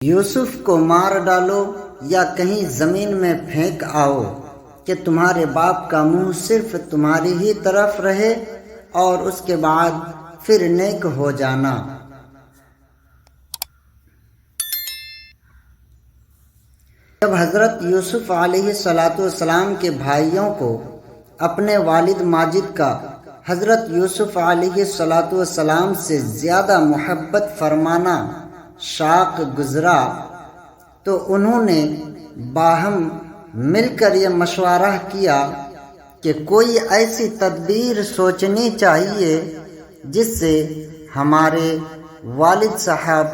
یوسف کو مار ڈالو یا کہیں زمین میں پھینک آؤ کہ تمہارے باپ کا منہ صرف تمہاری ہی طرف رہے اور اس کے بعد پھر نیک ہو جانا۔ جب حضرت یوسف علیہ السلام کے بھائیوں کو اپنے والد ماجد کا حضرت یوسف علیہ السلام سے زیادہ محبت فرمانا شاق گزرا تو انہوں نے باہم مل کر یہ مشورہ کیا کہ کوئی ایسی تدبیر سوچنی چاہیے جس سے ہمارے والد صاحب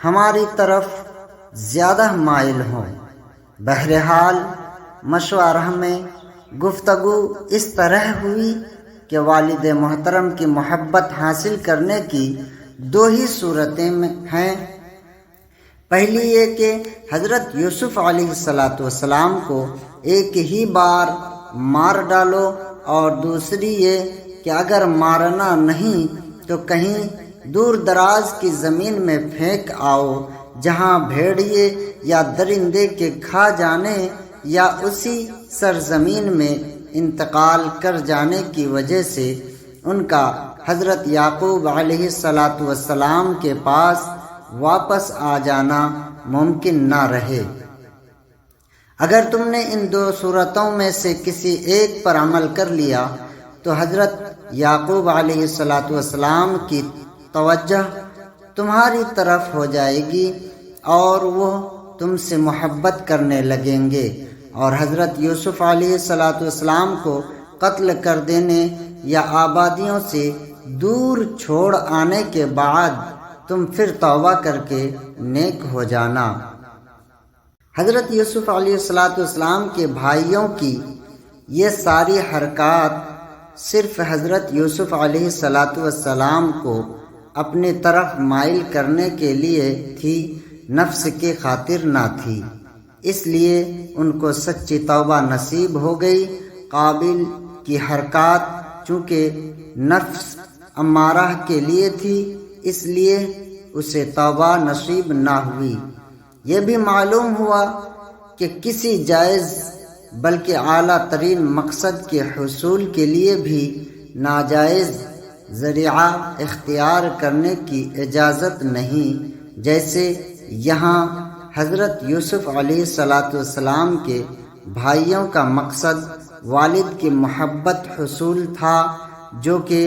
ہماری طرف زیادہ مائل ہوں۔ بہرحال مشورہ میں گفتگو اس طرح ہوئی کہ والد محترم کی محبت حاصل کرنے کی دو ہی صورتیں ہیں۔ پہلی یہ کہ حضرت یوسف علیہ السلام کو ایک ہی بار مار ڈالو، اور دوسری یہ کہ اگر مارنا نہیں تو کہیں دور دراز کی زمین میں پھینک آؤ جہاں بھیڑیے یا درندے کے کھا جانے یا اسی سرزمین میں انتقال کر جانے کی وجہ سے ان کا حضرت یعقوب علیہ السلام کے پاس واپس آ جانا ممکن نہ رہے۔ اگر تم نے ان دو صورتوں میں سے کسی ایک پر عمل کر لیا تو حضرت یعقوب علیہ السلام کی توجہ تمہاری طرف ہو جائے گی اور وہ تم سے محبت کرنے لگیں گے، اور حضرت یوسف علیہ السلام کو قتل کر دینے یا آبادیوں سے دور چھوڑ آنے کے بعد تم پھر توبہ کر کے نیک ہو جانا۔ حضرت یوسف علیہ السلام کے بھائیوں کی یہ ساری حرکات صرف حضرت یوسف علیہ السلام کو اپنی طرف مائل کرنے کے لیے تھی، نفس کی خاطر نہ تھی۔ اس لیے ان کو سچی توبہ نصیب ہو گئی۔ قابل کی حرکات چونکہ نفس امارہ کے لیے تھی، اس لیے اسے توبہ نصیب نہ ہوئی۔ یہ بھی معلوم ہوا کہ کسی جائز بلکہ اعلیٰ ترین مقصد کے حصول کے لیے بھی ناجائز ذریعہ اختیار کرنے کی اجازت نہیں، جیسے یہاں حضرت یوسف علیہ السلام کے بھائیوں کا مقصد والد کی محبت حصول تھا، جو کہ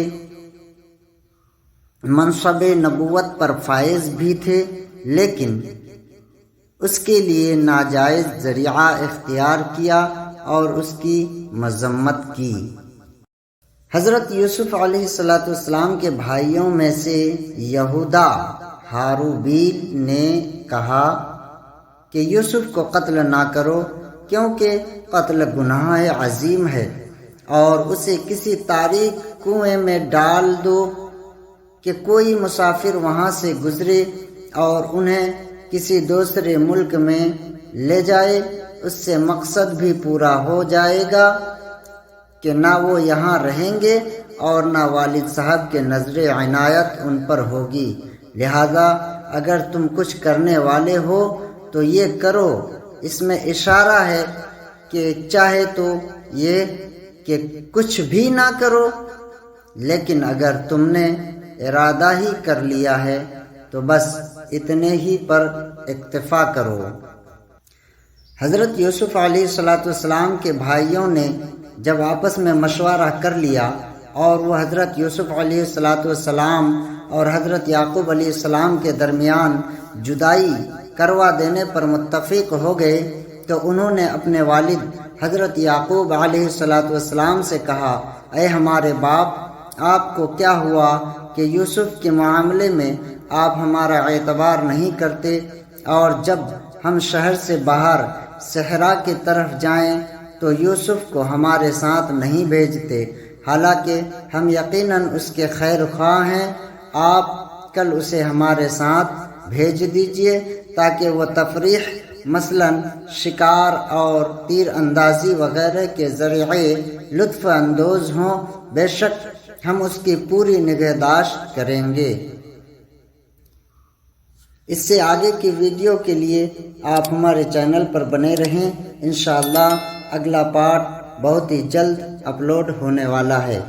منصب نبوت پر فائز بھی تھے، لیکن اس کے لیے ناجائز ذریعہ اختیار کیا اور اس کی مذمت کی۔ حضرت یوسف علیہ السلام کے بھائیوں میں سے یہودا ہاروبیل نے کہا کہ یوسف کو قتل نہ کرو، کیونکہ قتل گناہ عظیم ہے، اور اسے کسی تاریک کنویں میں ڈال دو کہ کوئی مسافر وہاں سے گزرے اور انہیں کسی دوسرے ملک میں لے جائے، اس سے مقصد بھی پورا ہو جائے گا کہ نہ وہ یہاں رہیں گے اور نہ والد صاحب کے نظر عنایت ان پر ہوگی۔ لہذا اگر تم کچھ کرنے والے ہو تو یہ کرو۔ اس میں اشارہ ہے کہ چاہے تو یہ کہ کچھ بھی نہ کرو، لیکن اگر تم نے ارادہ ہی کر لیا ہے تو بس اتنے ہی پر اکتفا کرو۔ حضرت یوسف علیہ السلام کے بھائیوں نے جب آپس میں مشورہ کر لیا اور وہ حضرت یوسف علیہ السلام اور حضرت یعقوب علیہ السلام کے درمیان جدائی کروا دینے پر متفق ہو گئے، تو انہوں نے اپنے والد حضرت یعقوب علیہ السلام سے کہا، اے ہمارے باپ، آپ کو کیا ہوا کہ یوسف کے معاملے میں آپ ہمارا اعتبار نہیں کرتے، اور جب ہم شہر سے باہر صحرا کی طرف جائیں تو یوسف کو ہمارے ساتھ نہیں بھیجتے، حالانکہ ہم یقیناً اس کے خیر خواہ ہیں۔ آپ کل اسے ہمارے ساتھ بھیج دیجئے تاکہ وہ تفریح مثلاً شکار اور تیر اندازی وغیرہ کے ذریعے لطف اندوز ہوں، بے شک ہم اس کی پوری نگہداشت کریں گے۔ اس سے آگے کی ویڈیو کے لیے آپ ہمارے چینل پر بنے رہیں، انشاءاللہ اگلا پارٹ بہت ہی جلد اپلوڈ ہونے والا ہے۔